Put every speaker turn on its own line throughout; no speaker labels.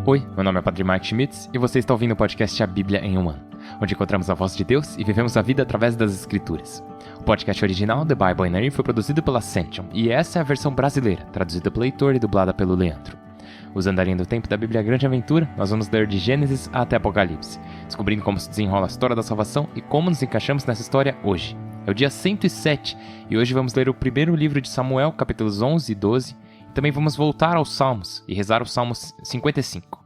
Oi, meu nome é Padre Mike Schmitz e você está ouvindo o podcast A Bíblia em um Ano, onde encontramos a voz de Deus e vivemos a vida através das Escrituras. O podcast original, The Bible in a Year, foi produzido pela Ascension e essa é a versão brasileira, traduzida pelo Heitor e dublada pelo Leandro. Usando a linha do tempo da Bíblia Grande Aventura, nós vamos ler de Gênesis até Apocalipse, descobrindo como se desenrola a história da salvação e como nos encaixamos nessa história hoje. É o dia 107 e hoje vamos ler o primeiro livro de Samuel, capítulos 11 e 12, e também vamos voltar aos Salmos e rezar o Salmo 55.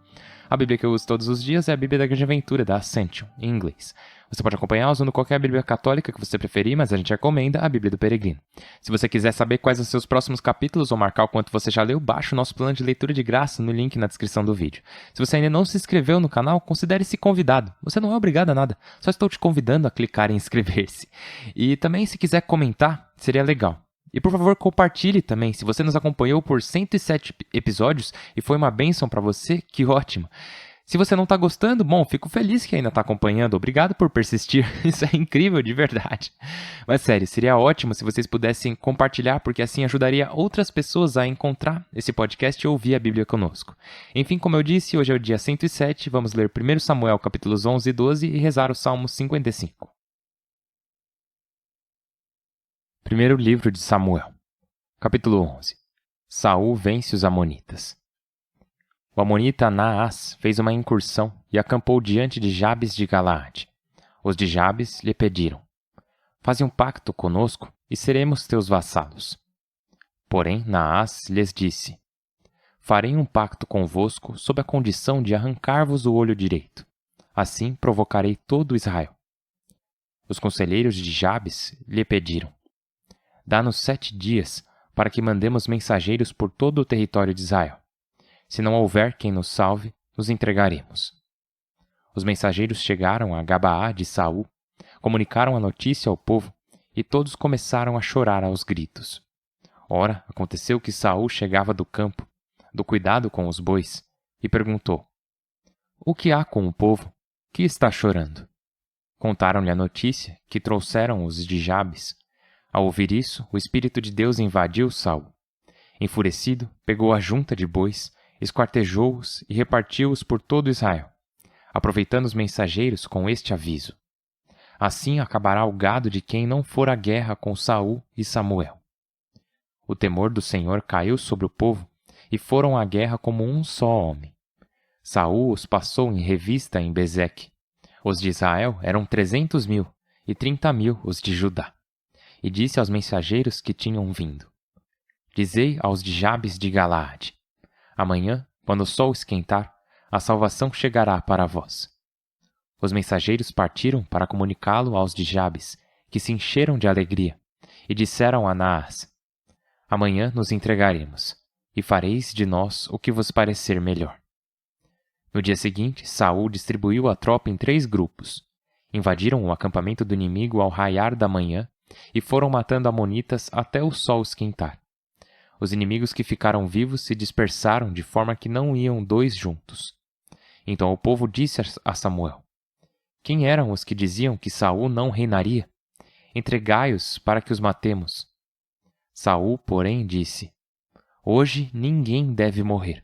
A Bíblia que eu uso todos os dias é a Bíblia da Grande Aventura, da Ascension, em inglês. Você pode acompanhar usando qualquer Bíblia católica que você preferir, mas a gente recomenda a Bíblia do Peregrino. Se você quiser saber quais são os seus próximos capítulos ou marcar o quanto você já leu, baixe o nosso plano de leitura de graça no link na descrição do vídeo. Se você ainda não se inscreveu no canal, considere-se convidado. Você não é obrigado a nada, só estou te convidando a clicar em inscrever-se. E também, se quiser comentar, seria legal. E por favor, compartilhe também. Se você nos acompanhou por 107 episódios e foi uma bênção para você, que ótimo. Se você não está gostando, bom, fico feliz que ainda está acompanhando. Obrigado por persistir. Isso é incrível, de verdade. Mas sério, seria ótimo se vocês pudessem compartilhar, porque assim ajudaria outras pessoas a encontrar esse podcast e ouvir a Bíblia conosco. Enfim, como eu disse, hoje é o dia 107. Vamos ler 1 Samuel, capítulos 11 e 12 e rezar o Salmo 55. Primeiro livro de Samuel, capítulo 11. Saul vence os amonitas. O amonita Naás fez uma incursão e acampou diante de Jabes de Galaade. Os de Jabes lhe pediram: faze um pacto conosco e seremos teus vassalos. Porém Naás lhes disse: farei um pacto convosco sob a condição de arrancar-vos o olho direito. Assim provocarei todo Israel. Os conselheiros de Jabes lhe pediram: dá-nos 7 dias para que mandemos mensageiros por todo o território de Israel. Se não houver quem nos salve, nos entregaremos. Os mensageiros chegaram a Gabaá de Saul, comunicaram a notícia ao povo, e todos começaram a chorar aos gritos. Ora, aconteceu que Saul chegava do campo, do cuidado com os bois, e perguntou: o que há com o povo? Que está chorando? Contaram-lhe a notícia que trouxeram os de Jabes. Ao ouvir isso, o Espírito de Deus invadiu Saul. Enfurecido, pegou a junta de bois, esquartejou-os e repartiu-os por todo Israel, aproveitando os mensageiros com este aviso: assim acabará o gado de quem não for à guerra com Saul e Samuel. O temor do Senhor caiu sobre o povo, e foram à guerra como um só homem. Saul os passou em revista em Bezeque. Os de Israel eram 300.000, e 30.000 os de Judá. E disse aos mensageiros que tinham vindo: dizei aos de Jabes de Galaade: amanhã, quando o sol esquentar, a salvação chegará para vós. Os mensageiros partiram para comunicá-lo aos de Jabes, que se encheram de alegria, e disseram a Naás: amanhã nos entregaremos, e fareis de nós o que vos parecer melhor. No dia seguinte, Saul distribuiu a tropa em 3 grupos. Invadiram o acampamento do inimigo ao raiar da manhã, e foram matando amonitas até o sol esquentar. Os inimigos que ficaram vivos se dispersaram de forma que não iam 2 juntos. Então o povo disse a Samuel: quem eram os que diziam que Saul não reinaria? Entregai-os para que os matemos. Saul, porém, disse: hoje ninguém deve morrer,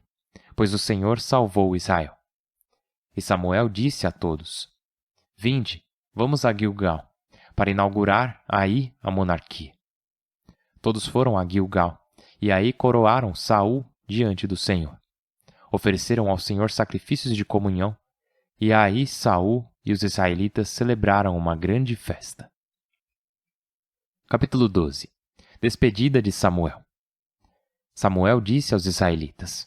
pois o Senhor salvou Israel. E Samuel disse a todos: vinde, vamos a Gilgal, para inaugurar aí a monarquia. Todos foram a Gilgal, e aí coroaram Saul diante do Senhor. Ofereceram ao Senhor sacrifícios de comunhão, e aí Saul e os israelitas celebraram uma grande festa. Capítulo 12. Despedida de Samuel. Samuel disse aos israelitas: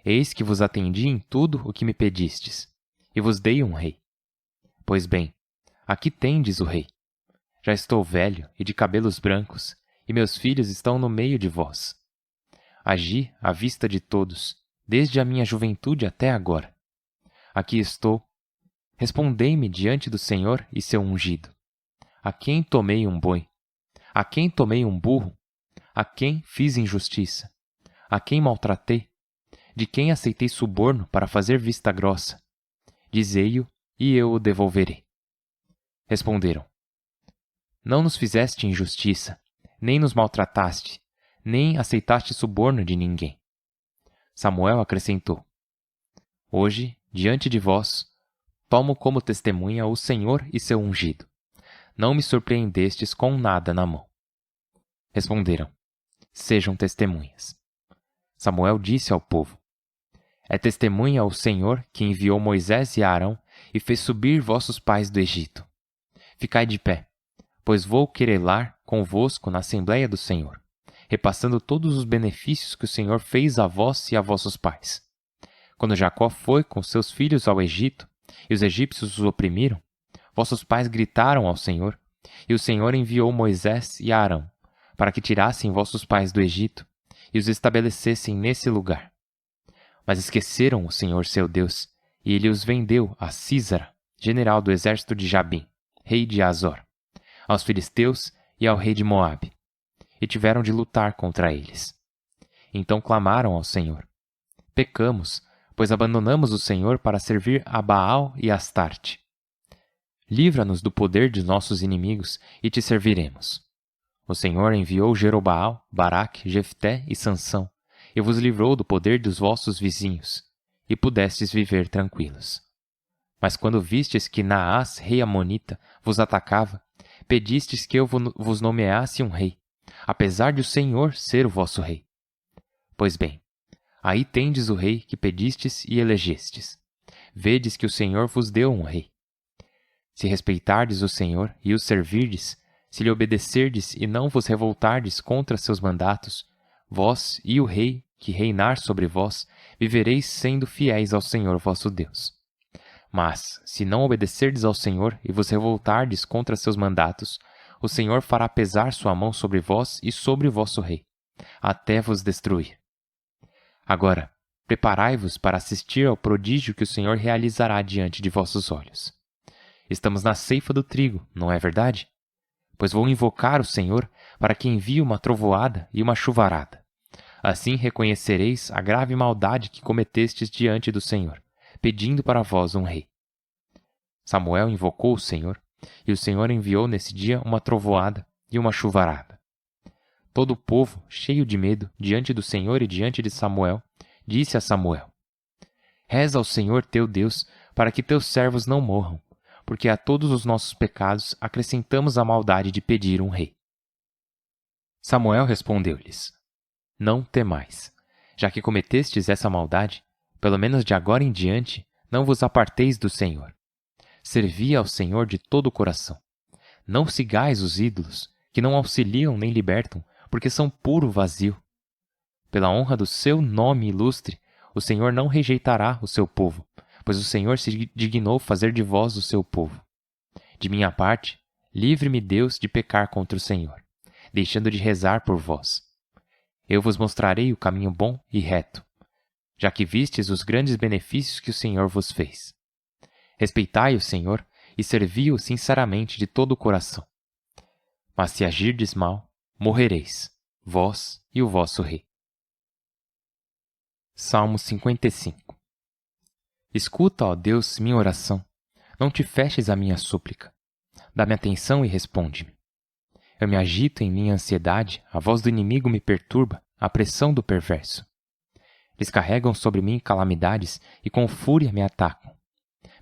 eis que vos atendi em tudo o que me pedistes, e vos dei um rei. Pois bem, aqui tendes o rei. Já estou velho e de cabelos brancos, e meus filhos estão no meio de vós. Agi à vista de todos, desde a minha juventude até agora. Aqui estou. Respondei-me diante do Senhor e seu ungido. A quem tomei um boi? A quem tomei um burro? A quem fiz injustiça? A quem maltratei? De quem aceitei suborno para fazer vista grossa? Dizei-o, e eu o devolverei. Responderam: não nos fizeste injustiça, nem nos maltrataste, nem aceitaste suborno de ninguém. Samuel acrescentou: Hoje, diante de vós, tomo como testemunha o Senhor e seu ungido. Não me surpreendestes com nada na mão. Responderam: Sejam testemunhas. Samuel disse ao povo: É testemunha o Senhor que enviou Moisés e Arão e fez subir vossos pais do Egito. Ficai de pé, pois vou querelar convosco na Assembleia do Senhor, repassando todos os benefícios que o Senhor fez a vós e a vossos pais. Quando Jacó foi com seus filhos ao Egito, e os egípcios os oprimiram, vossos pais gritaram ao Senhor, e o Senhor enviou Moisés e Arão, para que tirassem vossos pais do Egito, e os estabelecessem nesse lugar. Mas esqueceram o Senhor seu Deus, e ele os vendeu a Sísara, general do exército de Jabim, rei de Azor, aos filisteus e ao rei de Moabe, e tiveram de lutar contra eles. Então clamaram ao Senhor: Pecamos, pois abandonamos o Senhor para servir a Baal e Astarte. Livra-nos do poder de nossos inimigos e te serviremos. O Senhor enviou Jerobaal, Baraque, Jefté e Sansão, e vos livrou do poder dos vossos vizinhos, e pudestes viver tranquilos. Mas quando vistes que Naás, rei amonita, vos atacava, pedistes que eu vos nomeasse um rei, apesar de o Senhor ser o vosso rei. Pois bem, aí tendes o rei que pedistes e elegestes. Vedes que o Senhor vos deu um rei. Se respeitardes o Senhor e o servirdes, se lhe obedecerdes e não vos revoltardes contra seus mandatos, vós e o rei que reinar sobre vós, vivereis sendo fiéis ao Senhor vosso Deus. Mas, se não obedecerdes ao Senhor e vos revoltardes contra seus mandatos, o Senhor fará pesar sua mão sobre vós e sobre o vosso rei, até vos destruir. Agora, preparai-vos para assistir ao prodígio que o Senhor realizará diante de vossos olhos. Estamos na ceifa do trigo, não é verdade? Pois vou invocar o Senhor para que envie uma trovoada e uma chuvarada. Assim reconhecereis a grave maldade que cometestes diante do Senhor, pedindo para vós um rei. Samuel invocou o Senhor, e o Senhor enviou nesse dia uma trovoada e uma chuvarada. Todo o povo, cheio de medo, diante do Senhor e diante de Samuel, disse a Samuel: Reza ao Senhor teu Deus, para que teus servos não morram, porque a todos os nossos pecados acrescentamos a maldade de pedir um rei. Samuel respondeu-lhes: Não temais, já que cometestes essa maldade, pelo menos de agora em diante, não vos aparteis do Senhor. Servi ao Senhor de todo o coração. Não sigais os ídolos, que não auxiliam nem libertam, porque são puro vazio. Pela honra do seu nome ilustre, o Senhor não rejeitará o seu povo, pois o Senhor se dignou fazer de vós o seu povo. De minha parte, livre-me Deus de pecar contra o Senhor, deixando de rezar por vós. Eu vos mostrarei o caminho bom e reto, já que vistes os grandes benefícios que o Senhor vos fez. Respeitai o Senhor e servi-o sinceramente de todo o coração. Mas se agirdes mal, morrereis, vós e o vosso rei. Salmo 55. Escuta, ó Deus, minha oração. Não te feches a minha súplica. Dá-me atenção e responde-me. Eu me agito em minha ansiedade, a voz do inimigo me perturba, a pressão do perverso. Eles carregam sobre mim calamidades e com fúria me atacam.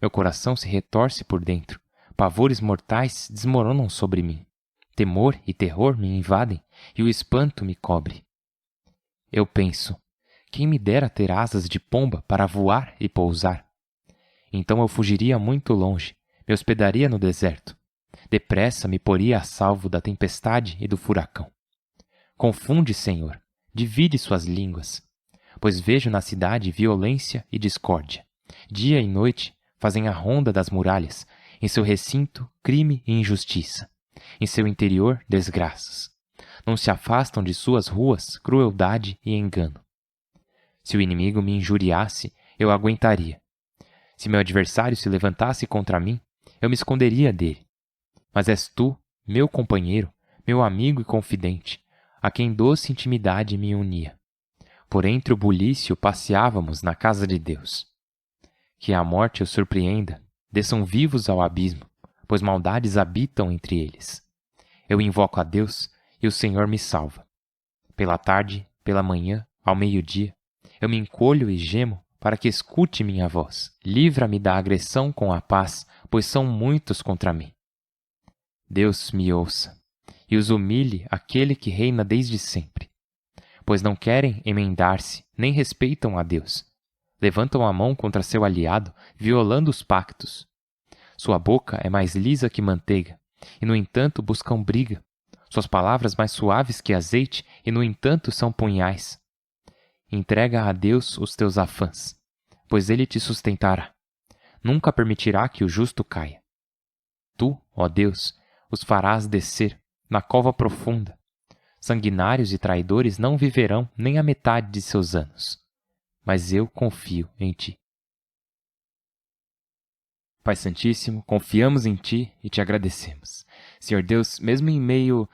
Meu coração se retorce por dentro, pavores mortais desmoronam sobre mim. Temor e terror me invadem e o espanto me cobre. Eu penso: quem me dera ter asas de pomba para voar e pousar? Então eu fugiria muito longe, me hospedaria no deserto. Depressa me poria a salvo da tempestade e do furacão. Confunde, Senhor, divide suas línguas, pois vejo na cidade violência e discórdia. Dia e noite fazem a ronda das muralhas, em seu recinto crime e injustiça, em seu interior desgraças. Não se afastam de suas ruas crueldade e engano. Se o inimigo me injuriasse, eu aguentaria. Se meu adversário se levantasse contra mim, eu me esconderia dele. Mas és tu, meu companheiro, meu amigo e confidente, a quem doce intimidade me unia. Por entre o bulício passeávamos na casa de Deus. Que a morte os surpreenda, desçam vivos ao abismo, pois maldades habitam entre eles. Eu invoco a Deus e o Senhor me salva. Pela tarde, pela manhã, ao meio-dia, eu me encolho e gemo para que escute minha voz. Livra-me da agressão com a paz, pois são muitos contra mim. Deus me ouça, e os humilhe aquele que reina desde sempre. Pois não querem emendar-se, nem respeitam a Deus. Levantam a mão contra seu aliado, violando os pactos. Sua boca é mais lisa que manteiga, e no entanto buscam briga. Suas palavras mais suaves que azeite, e no entanto são punhais. Entrega a Deus os teus afãs, pois Ele te sustentará. Nunca permitirá que o justo caia. Tu, ó Deus, os farás descer na cova profunda. Sanguinários e traidores não viverão nem a metade de seus anos. Mas eu confio em Ti. Pai Santíssimo, confiamos em Ti e Te agradecemos. Senhor Deus, mesmo em meio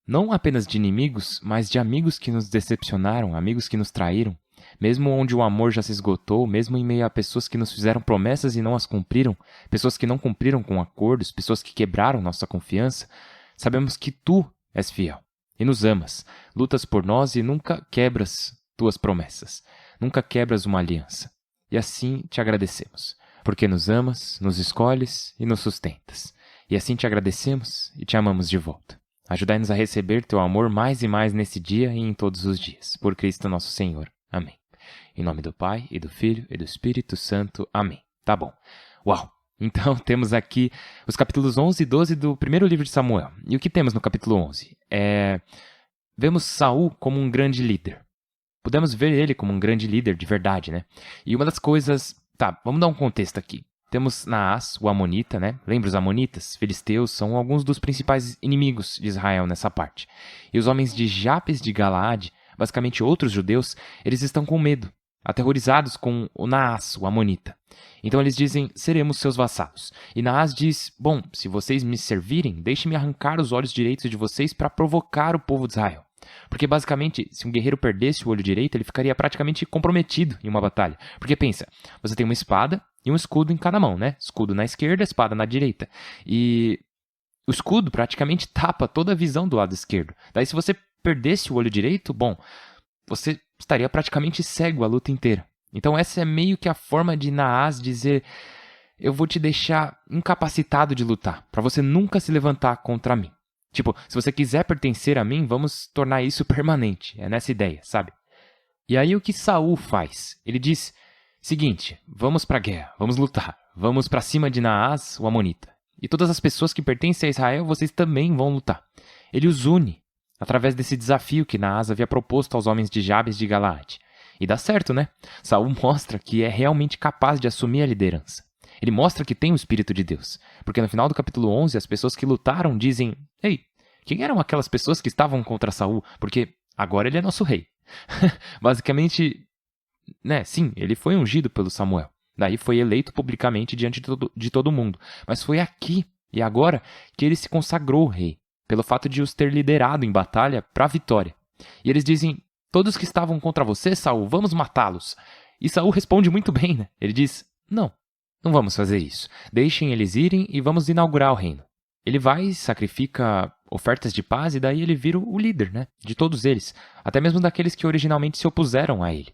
não apenas de inimigos, mas de amigos que nos decepcionaram, amigos que nos traíram, mesmo onde o amor já se esgotou, mesmo em meio a pessoas que nos fizeram promessas e não as cumpriram, pessoas que não cumpriram com acordos, pessoas que quebraram nossa confiança, sabemos que Tu és fiel e nos amas, lutas por nós e nunca quebras Tuas promessas, nunca quebras uma aliança. E assim Te agradecemos, porque nos amas, nos escolhes e nos sustentas. E assim Te agradecemos e Te amamos de volta. Ajudai-nos a receber Teu amor mais e mais nesse dia e em todos os dias. Por Cristo nosso Senhor. Amém. Em nome do Pai, e do Filho, e do Espírito Santo. Amém. Tá bom. Uau! Então, temos aqui os capítulos 11 e 12 do primeiro livro de Samuel. E o que temos no capítulo 11? Vemos Saul como um grande líder. Podemos ver ele como um grande líder de verdade, né? E uma das coisas... Tá, vamos dar um contexto aqui. Temos Naás, o Amonita, né? Lembra os Amonitas? Filisteus são alguns dos principais inimigos de Israel nessa parte. E os homens de Jabes de Galaade, basicamente outros judeus, eles estão com medo, aterrorizados com o Naás, o Amonita. Então eles dizem, seremos seus vassalos. E Naás diz, bom, se vocês me servirem, deixe-me arrancar os olhos direitos de vocês para provocar o povo de Israel. Porque basicamente, se um guerreiro perdesse o olho direito, ele ficaria praticamente comprometido em uma batalha. Porque pensa, você tem uma espada e um escudo em cada mão, né? Escudo na esquerda, espada na direita. E o escudo praticamente tapa toda a visão do lado esquerdo. Daí se você perdesse o olho direito, bom, você estaria praticamente cego a luta inteira. Então essa é meio que a forma de Naás dizer, eu vou te deixar incapacitado de lutar, para você nunca se levantar contra mim. Tipo, se você quiser pertencer a mim, vamos tornar isso permanente. É nessa ideia, sabe? E aí o que Saul faz? Ele diz, seguinte, vamos pra guerra, vamos lutar. Vamos pra cima de Naás, o Amonita. E todas as pessoas que pertencem a Israel, vocês também vão lutar. Ele os une, através desse desafio que Naás havia proposto aos homens de Jabes de Galaade. E dá certo, né? Saul mostra que é realmente capaz de assumir a liderança. Ele mostra que tem o Espírito de Deus. Porque no final do capítulo 11, as pessoas que lutaram dizem, ei, quem eram aquelas pessoas que estavam contra Saul? Porque agora ele é nosso rei. Basicamente, né, sim, ele foi ungido pelo Samuel. Daí foi eleito publicamente diante de todo mundo. Mas foi aqui e agora que ele se consagrou rei, pelo fato de os ter liderado em batalha para a vitória. E eles dizem, todos que estavam contra você, Saul, vamos matá-los. E Saul responde muito bem, né? Ele diz, não vamos fazer isso. Deixem eles irem e vamos inaugurar o reino. Ele vai, sacrifica ofertas de paz e daí ele vira o líder, né? De todos eles, até mesmo daqueles que originalmente se opuseram a ele.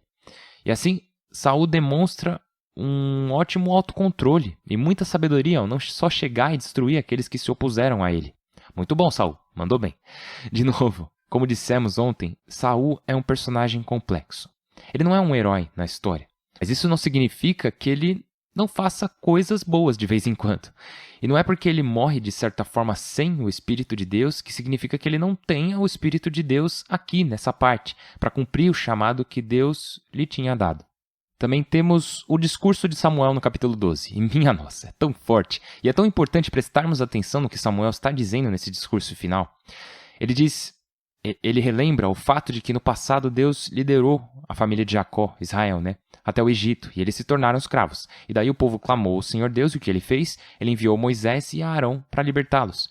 E assim, Saul demonstra um ótimo autocontrole e muita sabedoria ao não só chegar e destruir aqueles que se opuseram a ele. Muito bom, Saul, mandou bem. De novo, como dissemos ontem, Saul é um personagem complexo. Ele não é um herói na história, mas isso não significa que ele não faça coisas boas de vez em quando. E não é porque ele morre de certa forma sem o Espírito de Deus que significa que ele não tenha o Espírito de Deus aqui, nessa parte, para cumprir o chamado que Deus lhe tinha dado. Também temos o discurso de Samuel no capítulo 12. E minha nossa, é tão forte e é tão importante prestarmos atenção no que Samuel está dizendo nesse discurso final. Ele relembra o fato de que no passado Deus liderou a família de Jacó, Israel, né? Até o Egito, e eles se tornaram escravos. E daí o povo clamou ao Senhor Deus, e o que ele fez? Ele enviou Moisés e Arão para libertá-los.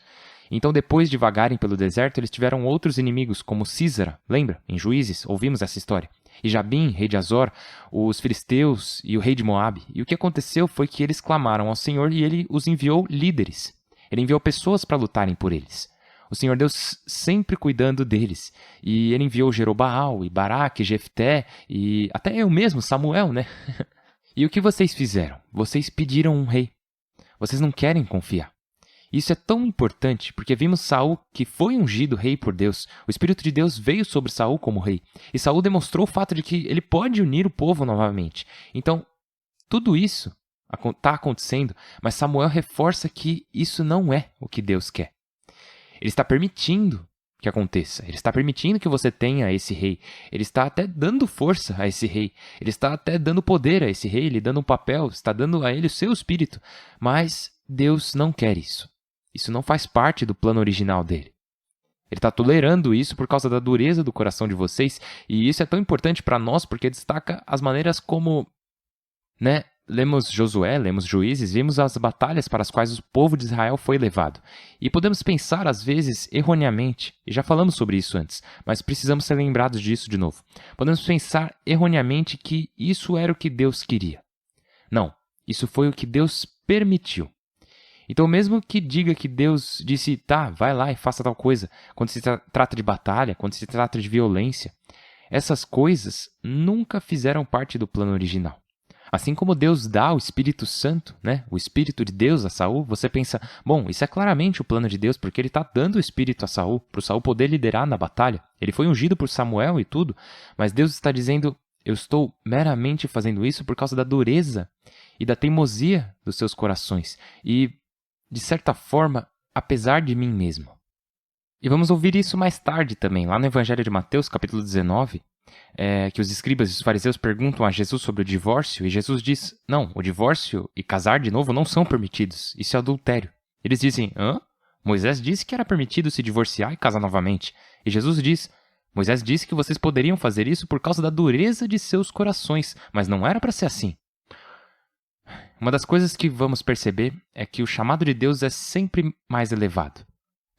Então, depois de vagarem pelo deserto, eles tiveram outros inimigos, como Sísara, lembra? Em Juízes, ouvimos essa história. E Jabim, rei de Azor, os filisteus e o rei de Moabe. E o que aconteceu foi que eles clamaram ao Senhor e ele os enviou líderes. Ele enviou pessoas para lutarem por eles. O Senhor Deus sempre cuidando deles. E ele enviou Jerobaal, e Baraque, e Jefté, e até eu mesmo, Samuel, né? E o que vocês fizeram? Vocês pediram um rei. Vocês não querem confiar. Isso é tão importante porque vimos Saul, que foi ungido rei por Deus. O Espírito de Deus veio sobre Saul como rei. E Saul demonstrou o fato de que ele pode unir o povo novamente. Então, tudo isso está acontecendo, mas Samuel reforça que isso não é o que Deus quer. Ele está permitindo que aconteça. Ele está permitindo que você tenha esse rei. Ele está até dando força a esse rei. Ele está até dando poder a esse rei, lhe dando um papel, está dando a ele o seu espírito. Mas Deus não quer isso. Isso não faz parte do plano original dele. Ele está tolerando isso por causa da dureza do coração de vocês. E isso é tão importante para nós porque destaca as maneiras como, lemos Josué, lemos Juízes, vimos as batalhas para as quais o povo de Israel foi levado. E podemos pensar, às vezes, erroneamente, e já falamos sobre isso antes, mas precisamos ser lembrados disso de novo. Podemos pensar erroneamente que isso era o que Deus queria. Não, isso foi o que Deus permitiu. Então, mesmo que diga que Deus disse, tá, vai lá e faça tal coisa, quando se trata de batalha, quando se trata de violência, essas coisas nunca fizeram parte do plano original. Assim como Deus dá o Espírito Santo, o Espírito de Deus a Saul, você pensa, bom, isso é claramente o plano de Deus, porque ele está dando o Espírito a Saul, para o Saul poder liderar na batalha. Ele foi ungido por Samuel e tudo, mas Deus está dizendo, eu estou meramente fazendo isso por causa da dureza e da teimosia dos seus corações. E, de certa forma, apesar de mim mesmo. E vamos ouvir isso mais tarde também, lá no Evangelho de Mateus, capítulo 19, que os escribas e os fariseus perguntam a Jesus sobre o divórcio, e Jesus diz, não, o divórcio e casar de novo não são permitidos, isso é adultério. Eles dizem, hã? Moisés disse que era permitido se divorciar e casar novamente. E Jesus diz, Moisés disse que vocês poderiam fazer isso por causa da dureza de seus corações, mas não era para ser assim. Uma das coisas que vamos perceber é que o chamado de Deus é sempre mais elevado.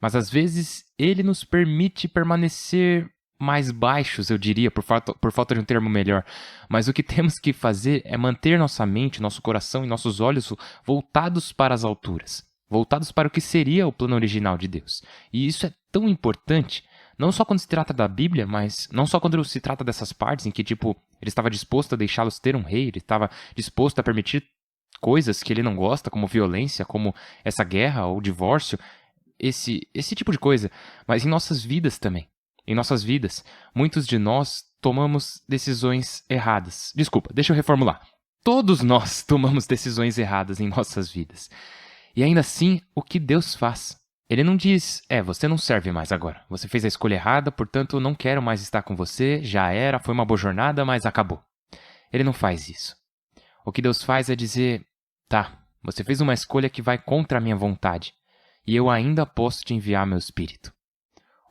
Mas às vezes ele nos permite permanecer mais baixos, eu diria, por falta de um termo melhor. Mas o que temos que fazer é manter nossa mente, nosso coração e nossos olhos voltados para as alturas. Voltados para o que seria o plano original de Deus. E isso é tão importante, não só quando se trata da Bíblia, mas não só quando se trata dessas partes em que, ele estava disposto a deixá-los ter um rei, ele estava disposto a permitir coisas que ele não gosta, como violência, como essa guerra ou divórcio, esse tipo de coisa, mas em nossas vidas também. Em nossas vidas, muitos de nós tomamos decisões erradas. Desculpa, deixa eu reformular. Todos nós tomamos decisões erradas em nossas vidas. E ainda assim, o que Deus faz? Ele não diz, você não serve mais agora. Você fez a escolha errada, portanto não quero mais estar com você, já era, foi uma boa jornada, mas acabou. Ele não faz isso. O que Deus faz é dizer, tá, você fez uma escolha que vai contra a minha vontade, e eu ainda posso te enviar meu Espírito.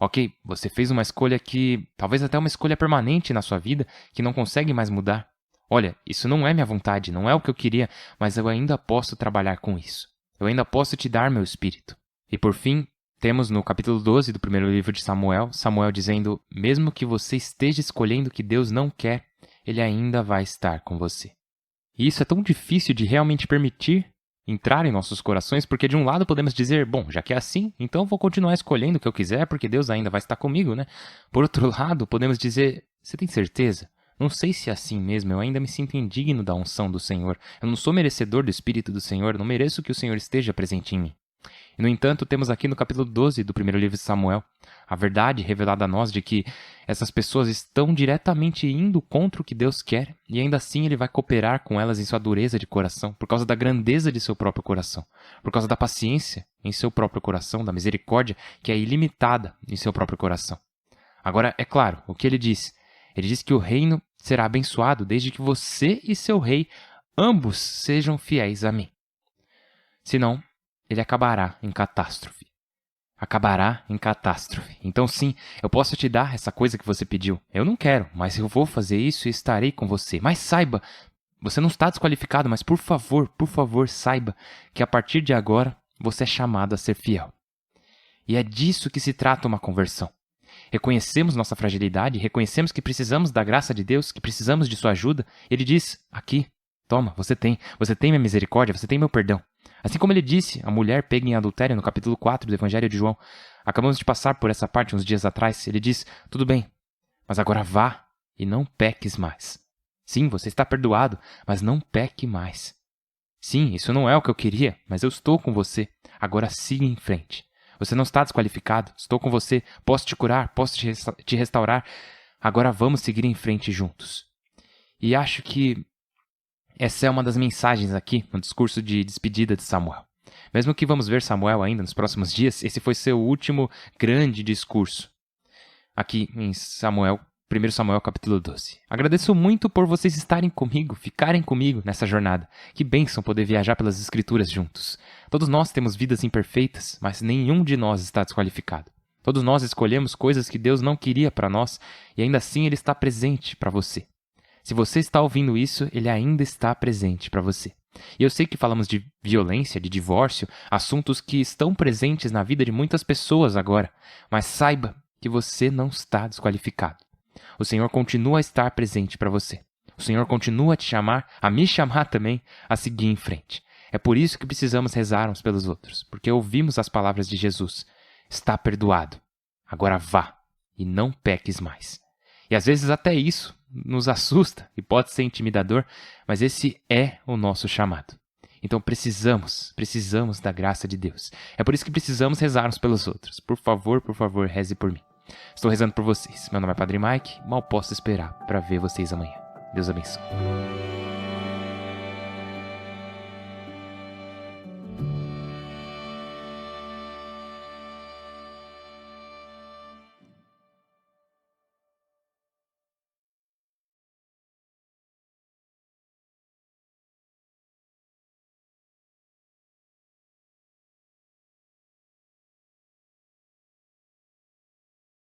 Ok, você fez uma escolha que, talvez até uma escolha permanente na sua vida, que não consegue mais mudar. Olha, isso não é minha vontade, não é o que eu queria, mas eu ainda posso trabalhar com isso. Eu ainda posso te dar meu Espírito. E por fim, temos no capítulo 12 do primeiro livro de Samuel, Samuel dizendo, mesmo que você esteja escolhendo o que Deus não quer, Ele ainda vai estar com você. E isso é tão difícil de realmente permitir entrar em nossos corações, porque de um lado podemos dizer, bom, já que é assim, então vou continuar escolhendo o que eu quiser, porque Deus ainda vai estar comigo, Por outro lado, podemos dizer, você tem certeza? Não sei se é assim mesmo, eu ainda me sinto indigno da unção do Senhor. Eu não sou merecedor do Espírito do Senhor, não mereço que o Senhor esteja presente em mim. E, no entanto, temos aqui no capítulo 12 do primeiro livro de Samuel, a verdade revelada a nós de que essas pessoas estão diretamente indo contra o que Deus quer e ainda assim Ele vai cooperar com elas em sua dureza de coração, por causa da grandeza de seu próprio coração, por causa da paciência em seu próprio coração, da misericórdia que é ilimitada em seu próprio coração. Agora, é claro, o que ele diz? Ele diz que o reino será abençoado desde que você e seu rei ambos sejam fiéis a mim. Senão, ele acabará em catástrofe. Acabará em catástrofe. Então sim, eu posso te dar essa coisa que você pediu. Eu não quero, mas eu vou fazer isso e estarei com você. Mas saiba, você não está desqualificado, mas por favor, saiba que a partir de agora você é chamado a ser fiel. E é disso que se trata uma conversão. Reconhecemos nossa fragilidade, reconhecemos que precisamos da graça de Deus, que precisamos de sua ajuda. Ele diz, aqui, toma, você tem minha misericórdia, você tem meu perdão. Assim como ele disse à mulher pega em adultério no capítulo 4 do Evangelho de João. Acabamos de passar por essa parte uns dias atrás. Ele diz, tudo bem, mas agora vá e não peques mais. Sim, você está perdoado, mas não peque mais. Sim, isso não é o que eu queria, mas eu estou com você. Agora siga em frente. Você não está desqualificado. Estou com você. Posso te curar, posso te restaurar. Agora vamos seguir em frente juntos. E acho que essa é uma das mensagens aqui no discurso de despedida de Samuel. Mesmo que vamos ver Samuel ainda nos próximos dias, esse foi seu último grande discurso aqui em 1 Samuel capítulo 12. Agradeço muito por vocês estarem comigo, ficarem comigo nessa jornada. Que bênção poder viajar pelas escrituras juntos. Todos nós temos vidas imperfeitas, mas nenhum de nós está desqualificado. Todos nós escolhemos coisas que Deus não queria para nós e ainda assim Ele está presente para você. Se você está ouvindo isso, Ele ainda está presente para você. E eu sei que falamos de violência, de divórcio, assuntos que estão presentes na vida de muitas pessoas agora, mas saiba que você não está desqualificado. O Senhor continua a estar presente para você. O Senhor continua a te chamar, a me chamar também, a seguir em frente. É por isso que precisamos rezar uns pelos outros, porque ouvimos as palavras de Jesus. Está perdoado. Agora vá e não peques mais. E às vezes até isso nos assusta e pode ser intimidador, mas esse é o nosso chamado. Então precisamos da graça de Deus. É por isso que precisamos rezar uns pelos outros. Por favor, reze por mim. Estou rezando por vocês. Meu nome é Padre Mike. Mal posso esperar para ver vocês amanhã. Deus abençoe.